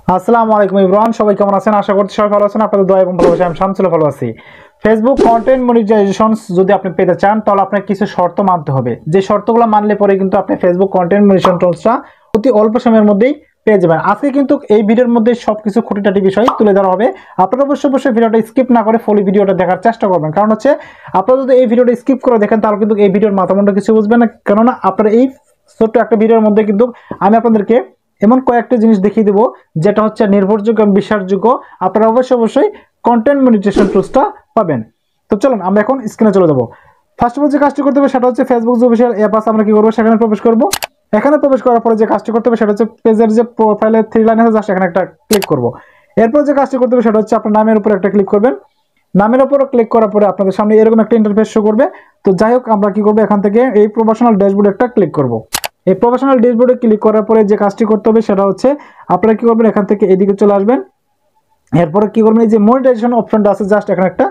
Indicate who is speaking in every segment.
Speaker 1: আসসালামু আলাইকুম ইমরান, সবাই কেমন আছেন? আশা করছি সবাই ভালো আছেন। আপনাদের দোয়া এবং ভালোবাসা আমি শামসুল ভালো আছি। ফেসবুক কন্টেন্ট মনিটাইজেশন যদি আপনি পেতে চান তাহলে আপনাকে কিছু শর্ত মানতে হবে। যে শর্তগুলো মানলে পরে কিন্তু আপনি ফেসবুক কন্টেন্ট মনিটাইজেশন টুলসটা অতি অল্প সময়ের মধ্যেই পেয়ে যাবেন। আজকে কিন্তু এই ভিডিওর মধ্যে সবকিছু খুঁটিনাটি বিষয় তুলে ধরা হবে। আপনারা অবশ্যই ভিডিওটা স্কিপ না করে ফুল ভিডিওটা দেখার চেষ্টা করবেন, কারণ হচ্ছে আপনারা যদি এই ভিডিওটা স্কিপ করে দেখেন তাহলে কিন্তু এই ভিডিওর মাথামুন্ড কিছু বুঝবেন না। কেননা আপনারা এই ছোট্ট একটা ভিডিওর মধ্যে কিন্তু আমি আপনাদেরকে এমন কয়েকটা জিনিস দেখিয়ে দেবো যেটা হচ্ছে নির্ভরযোগ্য এবং বিশ্বাসযোগ্য। আপনারা অবশ্যই কন্টেন্ট মনিটাইজেশন টুলসটা পাবেন। তো চলুন আমরা এখন স্ক্রিনে চলে যাবো। ফার্স্ট অফ অল যে কাজটি করতে হবে সেটা হচ্ছে ফেসবুক যে অফিসিয়াল অ্যাপ আছে আমরা কি করবো, সেখানে প্রবেশ করবো। এখানে প্রবেশ করার পরে যে কাজটি করতে হবে সেটা হচ্ছে পেজের যে প্রোফাইলের 3 লাইন আছে জাস্ট এখানে একটা ক্লিক করবো। এরপর যে কাজটি করতে হবে সেটা হচ্ছে আপনার নামের উপর একটা ক্লিক করবেন। নামের উপর ক্লিক করার পরে আপনাদের সামনে এরকম একটা ইন্টারফেস শো করবে। তো যাই হোক, আমরা কি করবো, এখান থেকে এই প্রফেশনাল ড্যাশবোর্ডে একটা ক্লিক করবো। এই প্রফেশনাল ড্যাশবোর্ডে ক্লিক করার পরে যে কাজটি করতে হবে সেটা হচ্ছে আপনারা কি করবেন, এখান থেকে এদিকে চলে আসবেন। এরপরে কি করবেন, এই যে মনিটাইজেশন অপশনটা আছে জাস্ট এখানে একটা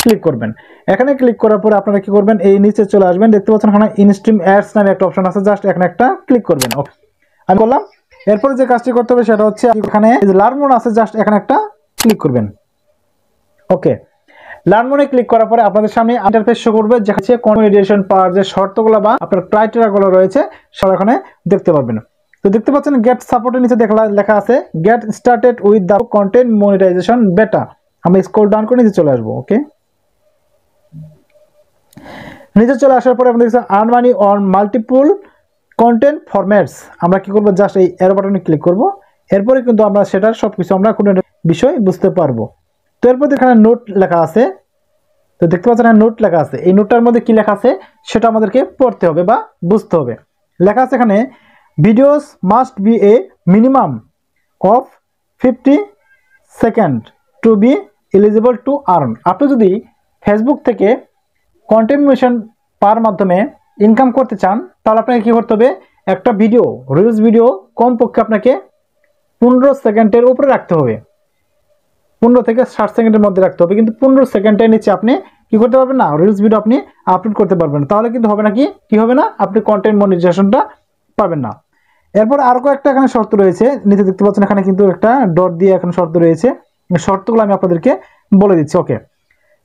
Speaker 1: ক্লিক করবেন। এখানে ক্লিক করার পরে আপনারা কি করবেন, এই নিচে চলে আসবেন। দেখতে পাচ্ছেন এখানে ইনস্ট্রিম অ্যাডস নামে একটা অপশন আছে, জাস্ট এখানে একটা ক্লিক করবেন। আমি বললাম এরপরে যে কাজটি করতে হবে সেটা হচ্ছে এখানে লার্ন মোর আছে, জাস্ট এখানে একটা ক্লিক করবেন। ওকে, লার্ন মোরে ক্লিক করার পরে আপনাদের সামনে ইন্টারফেস শো করবে, যেখানে কনভার্সেশন পাওয়ার যে শর্তগুলো বা আপনার ক্রাইটেরিয়াগুলো রয়েছে সেটা এখানে দেখতে পাবেন। তো দেখতে পাচ্ছেন গেট সাপোর্টের নিচে লেখা আছে get started with the content monetization বেটা। আমরা স্ক্রল ডাউন করে নিচে চলে আসবো। ওকে, নিচে চলে আসার পরে আপনি দেখছেন earn money on multiple content formats. আমরা কি করবো, জাস্ট এই এরো বাটনে ক্লিক করব। এরপরে কিন্তু আমরা সেটার সবকিছু আমরা কোনো বিষয় বুঝতে পারবো। তো এরপর এখানে নোট লেখা আছে। তো দেখতে পাচ্ছেন নোট লেখা আছে, এই নোটটার মধ্যে কি লেখা আছে সেটা আমাদেরকে পড়তে হবে বা বুঝতে হবে। লেখা আছে এখানে videos must be a minimum of 50 second to be eligible to earn. আপনি যদি ফেসবুক থেকে কন্টেন্ট মনিটাইজেশন পাওয়ার মাধ্যমে ইনকাম করতে চান তাহলে আপনাকে কী করতে হবে, একটা ভিডিও রিলস ভিডিও কমপক্ষে আপনাকে 15 সেকেন্ডের উপরে রাখতে হবে। 15 থেকে 60 সেকেন্ডের মধ্যে রাখতে হবে, কিন্তু 15 সেকেন্ডের নিচে আপনি কি করতে পারবেন না, রিলস ভিডিও আপনি আপলোড করতে পারবেন। তাহলে কিন্তু হবে না, কি হবে না, আপনি কন্টেন্ট মনিটাইজেশনটা পাবেন না। এরপর আরো কয়েকটা এখানে শর্ত রয়েছে, নিচে দেখতে পাচ্ছেন এখানে কিন্তু একটা ডট দিয়ে এখানে শর্ত রয়েছে। শর্তগুলো আমি আপনাদেরকে বলে দিচ্ছি। ওকে,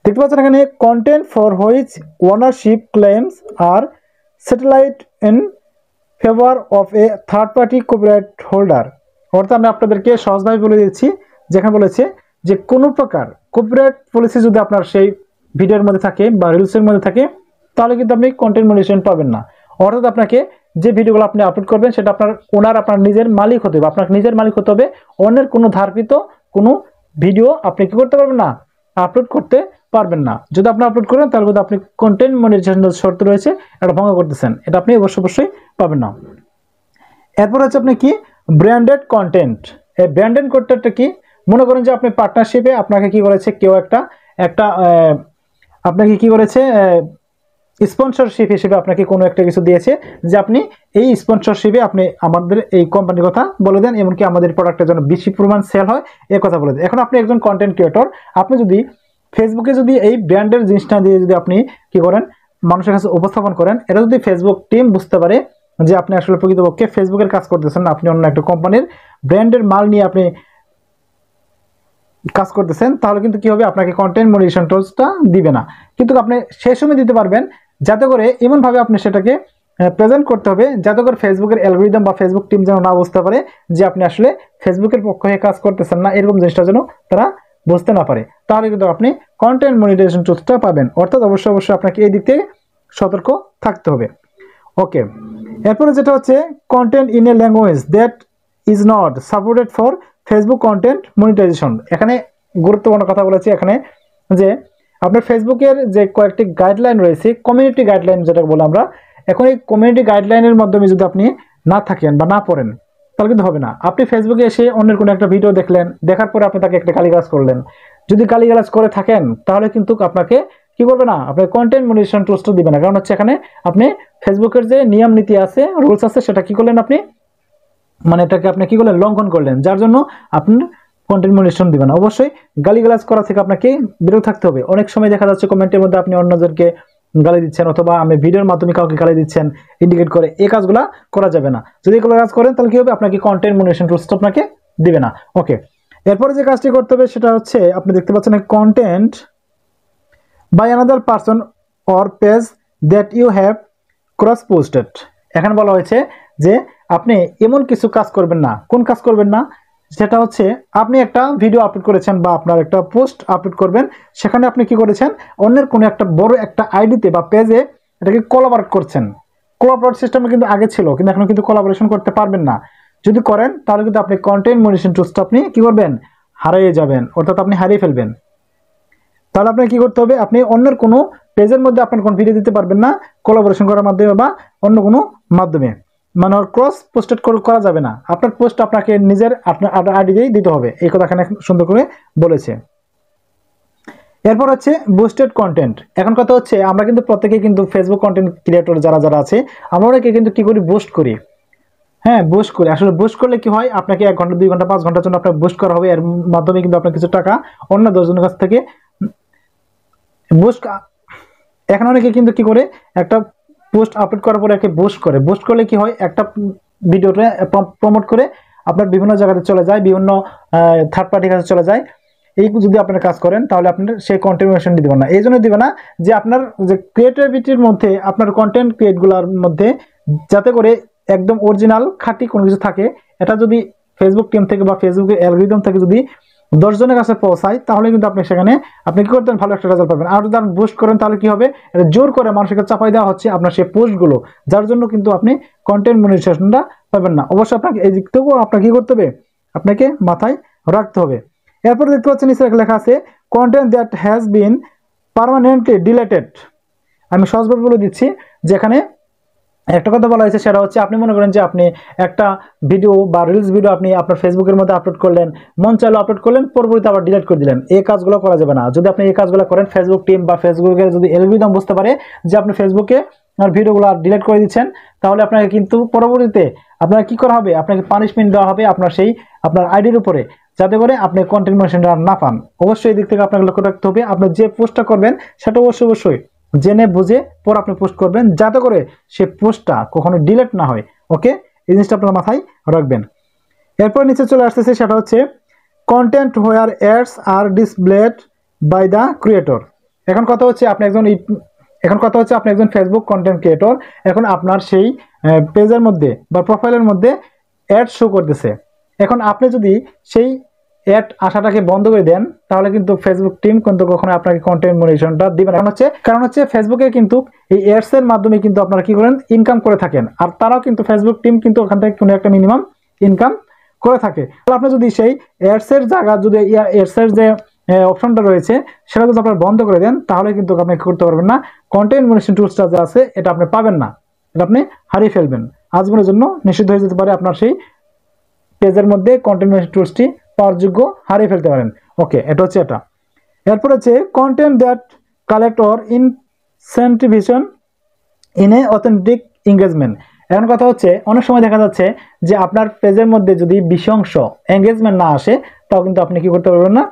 Speaker 1: দেখতে পাচ্ছেন এখানে content for which ownership claims are settled in favour of a third party copyright holder. অর্থাৎ আমি আপনাদেরকে সহজভাবে বলে দিচ্ছি, যেখানে বলেছে যে কোনো প্রকার কপিরাইট পলিসি যদি আপনার সেই ভিডিওর মধ্যে থাকে বা রিলসের মধ্যে থাকে তাহলে কিন্তু আপনি কন্টেন্ট মনিটাইজেশন পাবেন না। অর্থাৎ আপনাকে যে ভিডিওগুলো আপনি আপলোড করবেন সেটা আপনার নিজের মালিক হতে হবে, আপনার নিজের মালিক হতে হবে। অন্যের কোনো ধারকৃত কোনো ভিডিও আপনি কি করতে পারবেন না, আপলোড করতে পারবেন না। যদি আপনি আপলোড করেন তাহলে কিন্তু আপনি কন্টেন্ট মনিটাইজেশন শর্ত রয়েছে এটা ভঙ্গ করতেছেন, এটা আপনি অবশ্যই পাবেন না। এরপর হচ্ছে আপনি কি ব্র্যান্ডেড কন্টেন্ট। এই ব্র্যান্ডেড কন্টেন্টটা কি, মনে করেন যে আপনি পার্টনারশিপে আপনাকে কি করেছে কেউ একটা আপনাকে কি করেছে স্পন্সরশিপ হিসেবে আপনাকে কোনো একটা কিছু দিয়েছে, যে আপনি এই স্পন্সরশিপে আপনি আমাদের এই কোম্পানির কথা বলে দেন, এমনকি আমাদের প্রোডাক্টের জন্য বেশি পরিমাণ সেল হয় এই কথা বলে দেন। এখন আপনি একজন কন্টেন্ট ক্রিয়েটর, আপনি যদি ফেসবুকে যদি এই ব্র্যান্ডের জিনিসটা দিয়ে যদি আপনি কি করেন মানুষের কাছে উপস্থাপন করেন, এটা যদি ফেসবুক টিম বুঝতে পারে যে আপনি আসলে প্রকৃতপক্ষে ফেসবুকের কাজ করতেছেন না, আপনি অন্য একটা কোম্পানির ব্র্যান্ডের মাল নিয়ে আপনি কাজ করতেছেন, তাহলে কিন্তু কি হবে, আপনাকে কন্টেন্ট মনিটাইজেশন টুলসটা দিবে না। কিন্তু আপনি সেই সময় দিতে পারবেন যাতে করে এমনভাবে আপনি সেটাকে প্রেজেন্ট করতে হবে যাতে করে ফেসবুকের অ্যালগরিদম বা ফেসবুক টিম যেন না বুঝতে পারে যে আপনি আসলে ফেসবুকের পক্ষ হয়ে কাজ করতেছেন না, এরকম জিনিসটা যেন তারা বুঝতে না পারে। তাহলে কিন্তু আপনি কন্টেন্ট মনিটাইজেশন টুলসটা পাবেন। অর্থাৎ অবশ্যই আপনাকে এই দিক থেকে সতর্ক থাকতে হবে। ওকে, এরপরে যেটা হচ্ছে content in a language that is not supported for Facebook content monetization. এখানে গুরুত্বপূর্ণ কথা বলেছি এখানে, যে আপনার ফেসবুকের যে কয়েকটি গাইডলাইন রয়েছে, কমিউনিটি গাইডলাইন যেটা বলে আমরা, এখন এই কমিউনিটি গাইডলাইনের মাধ্যমে যদি আপনি না থাকেন বা না পড়েন তাহলে কিন্তু হবে না। আপনি ফেসবুকে এসে অন্যের কোনো একটা ভিডিও দেখলেন, দেখার পরে আপনি তাকে একটা গালিগালাজ করলেন, যদি গালিগালাজ করে থাকেন তাহলে কিন্তু আপনাকে কি করবে না, আপনার কন্টেন্ট মনিটাইজেশন টুলসটা দিবে না। কারণ হচ্ছে এখানে আপনি ফেসবুকের যে নিয়ম নীতি আছে, রুলস আছে, সেটা কি করলেন আপনি, মানে এটাকে আপনি কি করলেন, লঙ্ঘন করলেন, যার জন্য আপনার কন্টেন্ট মনিটাইজেশন দিবেন। অবশ্যই গালিগালাজ করা থেকে আপনাকে বিরত থাকতে হবে। অনেক সময় দেখা যাচ্ছে কমেন্টের মধ্যে আপনি অন্যজনকে গালি দিচ্ছেন অথবা আমি ভিডিওর মাধ্যমে কাউকে গালি দিচ্ছেন ইন্ডিকেট করে, এই কাজগুলো করা যাবে না। যদি এগুলো কাজ করেন তাহলে কি হবে, আপনাকে কন্টেন্ট মনিটাইজেশন টুলসটা আপনাকে দিবে না। ওকে, এরপরে যে কাজটি করতে হবে সেটা হচ্ছে আপনি দেখতে পাচ্ছেন content by another person or page that you have cross posted. এখানে বলা হয়েছে যে আপনি এমন কিছু কাজ করবেন না। কোন কাজ করবেন না? সেটা হচ্ছে আপনি একটা ভিডিও আপলোড করেছেন বা আপনার একটা পোস্ট আপলোড করবেন, সেখানে আপনি কি করেছেন অন্যের কোনো একটা বড় একটা আইডিতে বা পেজে এটাকে কোলাবরেট করছেন। কোলাবরেট সিস্টেমে কিন্তু আগে ছিল, কিন্তু এখন কিন্তু কোলাবোরেশন করতে পারবেন না। যদি করেন তাহলে কিন্তু আপনি কন্টেন্ট মনিটাইজেশন টুলসটা আপনি কি করবেন, হারিয়ে যাবেন, অর্থাৎ আপনি হারিয়ে ফেলবেন। তাহলে আপনাকে কি করতে হবে, আপনি অন্যের কোনো পেজের মধ্যে আপনার কোনো ভিডিও দিতে পারবেন না কোলাবোরেশন করার মাধ্যমে বা অন্য কোনো মাধ্যমে, মানে ক্রস পোস্টেড করা যাবে না। আপনার পোস্ট আপনাকে নিজের আপনার আইডি দিয়েই দিতে হবে, এই কথা এখানে সুন্দর করে বলেছে। এরপর হচ্ছে বুস্টেড কন্টেন্ট। এখন কথা হচ্ছে আমরা কিন্তু প্রত্যেকেই কিন্তু ফেসবুক কন্টেন্ট ক্রিয়েটর যারা যারা আছে আমরা অনেকে কিন্তু কি করি, বুস্ট করি। হ্যাঁ, বুস্ট করি। আসলে বুস্ট করলে কি হয়, আপনাকে 1 ঘন্টা 2 ঘন্টা 5 ঘন্টার জন্য আপনার বুস্ট করা হবে, এর মাধ্যমে কিন্তু আপনার কিছু টাকা অন্য 10 জনের কাছ থেকে বুস্ট। এখন অনেকে কিন্তু কি করে, একটা পোস্ট আপলোড করার পরে একে বুস্ট করে। বুস্ট করলে কি হয়, একটা ভিডিওটা প্রমোট করে আপনার বিভিন্ন জায়গাতে চলে যায়, বিভিন্ন থার্ড পার্টির কাছে চলে যায়। এই যদি আপনারা কাজ করেন তাহলে আপনার সেই কন্টিনিউশন দিবেন না। এই জন্য দিবে না যে আপনার যে ক্রিয়েটিভিটির মধ্যে আপনার কন্টেন্ট ক্রিয়েটগুলোর মধ্যে যাতে করে একদম অরিজিনাল খাঁটি কোনো কিছু থাকে, এটা যদি ফেসবুক টিম থেকে বা ফেসবুকের অ্যালগরিদম থেকে যদি 10 জনের কাছে পৌঁছায় তাহলে কিন্তু আপনি সেখানে আপনি কি করতেন, ভালো একটা রেজাল্ট পাবেন। আর যদি আপনি বুস্ট করেন তাহলে কি হবে, এটা জোর করে মানুষকে চাপাই দেওয়া হচ্ছে আপনার সেই পোস্টগুলো, যার জন্য কিন্তু আপনি কন্টেন্ট মনিটাইজেশনটা পাবেন না। অবশ্যই আপনাকে এই দিক থেকেও আপনাকে কি করতে হবে, আপনাকে মাথায় রাখতে হবে। এরপরে দেখতে পাচ্ছেন নিচে লেখা আছে content that has been permanently deleted. আমি সহজভাবে বলে দিচ্ছি, যেখানে একটা কথা বলা হয়েছে সেটা হচ্ছে আপনি মনে করেন যে আপনি একটা ভিডিও বা রিলস ভিডিও আপনি আপনার ফেসবুকের মধ্যে আপলোড করলেন, মন চাইলে আপলোড করলেন, পরবর্তীতে আবার ডিলিট করে দিলেন। এই কাজগুলো করা যাবে না। যদি আপনি এই কাজগুলো করেন, ফেসবুক টিম বা ফেসবুকের যদি অ্যালগরিদম বুঝতে পারে যে আপনি ফেসবুকে আর ভিডিওগুলো ডিলিট করে দিচ্ছেন, তাহলে আপনাকে কিন্তু পরবর্তীতে আপনার কি করা হবে, আপনাকে পানিশমেন্ট দেওয়া হবে আপনার সেই আপনার আইডির উপরে, যাতে করে আপনি কন্টেন্ট মনিটাইজেশনটা না পান। অবশ্যই এই দিক থেকে আপনাকে লক্ষ্য রাখতে হবে। আপনি যে পোস্টটা করবেন সেটা অবশ্যই জেনে বুঝে পর আপনি পোস্ট করবেন, যাতে করে সে পোস্টটা কখনো ডিলিট না হয়। ওকে, এই জিনিসটা আপনার মাথায় রাখবেন। এরপর নিচে চলে আসতেছে সেটা হচ্ছে content where ads are displayed by the creator. এখন কথা হচ্ছে আপনি একজন ফেসবুক কন্টেন্ট ক্রিয়েটর। এখন আপনার সেই পেজের মধ্যে বা প্রোফাইলের মধ্যে অ্যাড শো করতেছে। এখন আপনি যদি সেই অ্যাড আসাটাকে বন্ধ করে দেন তাহলে কিন্তু ফেসবুক টিম কিন্তু কখনো আপনাকে কন্টেন্ট মনিটাইজেশনটা দিবে না। কারণ হচ্ছে ফেসবুকে কিন্তু এই অ্যাডস এর মাধ্যমে কিন্তু আপনারা কি করেন, ইনকাম করে থাকেন। আর তারাও কিন্তু ফেসবুক টিম কিন্তু ওখান থেকে কোনো একটা মিনিমাম ইনকাম করে থাকে। তাহলে আপনি যদি সেই অ্যাডস এর জায়গা যদি অ্যাডস এর যে অপশনটা রয়েছে সেটা যদি আপনারা বন্ধ করে দেন তাহলে কিন্তু আপনি কি করতে পারবেন না, কন্টেন্ট মনিটাইজেশন টুলসটা যে আছে এটা আপনি পাবেন না, এটা আপনি হারিয়ে ফেলবেন। আজীবনের জন্য নিষিদ্ধ হয়ে যেতে পারে আপনার সেই পেজের মধ্যে কন্টেন্ট মনিটাইজেশন টুলসটি পাওয়ার যোগ্য, হারিয়ে ফেলতে পারেন। ওকে, এটা হচ্ছে এটা। এরপর হচ্ছে content that collect or incentivisation in a authentic engagement. এখন কথা হচ্ছে অনেক সময় দেখা যাচ্ছে যে আপনার পেজের মধ্যে যদি 20% এঙ্গেজমেন্ট না আসে তাও কিন্তু আপনি কি করতে পারবেন না,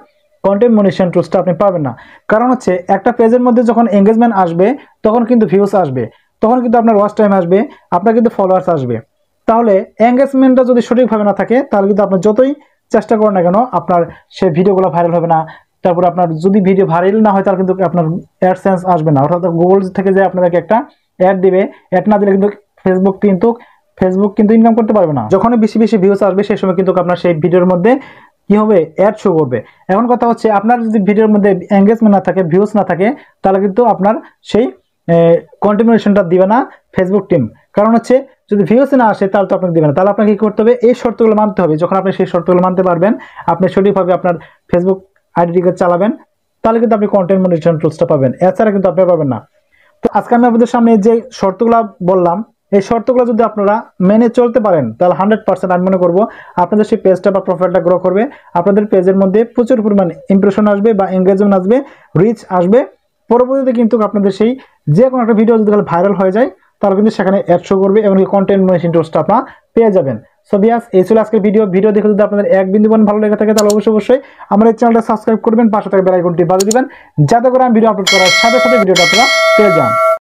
Speaker 1: কন্টেন্ট মনিটাইজেশন টুলসটা আপনি পাবেন না। কারণ হচ্ছে একটা পেজের মধ্যে যখন এঙ্গেজমেন্ট আসবে তখন কিন্তু ভিউস আসবে, তখন কিন্তু আপনার ওয়াচ টাইম আসবে, আপনার কিন্তু ফলোয়ার্স আসবে। তাহলে এঙ্গেজমেন্টটা যদি সঠিকভাবে না থাকে তাহলে কিন্তু আপনার যতই চেষ্টা করেন না কেন আপনার সেই ভিডিওগুলো ভাইরাল হবে না। তারপরে আপনার যদি ভিডিও ভাইরাল না হয় তাহলে কিন্তু আপনার অ্যাডসেন্স আসবে না, অর্থাৎ গুগল থেকে যে আপনাদেরকে একটা অ্যাড দিবে, অ্যাড না দিলে কিন্তু ফেসবুক কিন্তু ইনকাম করতে পারবে না। যখন বেশি বেশি ভিউস আসবে সেই সময় কিন্তু আপনার সেই ভিডিওর মধ্যে কি হবে, অ্যাড শো করবে। এখন কথা হচ্ছে আপনার যদি ভিডিওর মধ্যে এঙ্গেজমেন্ট না থাকে, ভিউস না থাকে, তাহলে কিন্তু আপনার সেই কন্টিনিউশনটা দিবে না ফেসবুক টিম। কারণ হচ্ছে যদি ভিউস না আসে তাহলে তো আপনাকে দিবে না। তাহলে আপনাকে কি করতে হবে, এই শর্তগুলো মানতে হবে। যখন আপনি সেই শর্তগুলো মানতে পারবেন, আপনি সঠিকভাবে আপনার ফেসবুক আইডিটিকে চালাবেন, তাহলে কিন্তু আপনি কন্টেন্ট মনিটাইজেশন টুলসটা পাবেন, এছাড়া কিন্তু আপনি পাবেন না। তো আজকে আমি আপনাদের সামনে যে শর্তগুলো বললাম, এই শর্তগুলো যদি আপনারা মেনে চলতে পারেন তাহলে 100% আমি মনে করবো আপনাদের সেই পেজটা বা প্রোফাইলটা গ্রো করবে। আপনাদের পেজের মধ্যে প্রচুর পরিমাণে ইমপ্রেশন আসবে বা এঙ্গেজমেন্ট আসবে, রিচ আসবে। পরবর্তীতে কিন্তু আপনাদের সেই যে কোনো একটা ভিডিও যদি ভাইরাল হয়ে যায় তাহলে কিন্তু সেখানে অ্যাড শো করবে এবং কন্টেন্ট মনিটাইজেশন টুলসটা আপনারা পেয়ে যাবেন। সো ভিউয়ার্স, এই ছিল আজকের ভিডিও দেখে যদি আপনাদের এক বিন্দু ভালো লেগে থাকে তাহলে অবশ্যই আমার এই চ্যানেলটা সাবস্ক্রাইব করবেন, পাশে থাকা বেল আইকনটি বাজিয়ে দিবেন, যাতে করে আমি ভিডিও আপলোড করার সাথে সাথে ভিডিওটা আপনারা পেয়ে যান।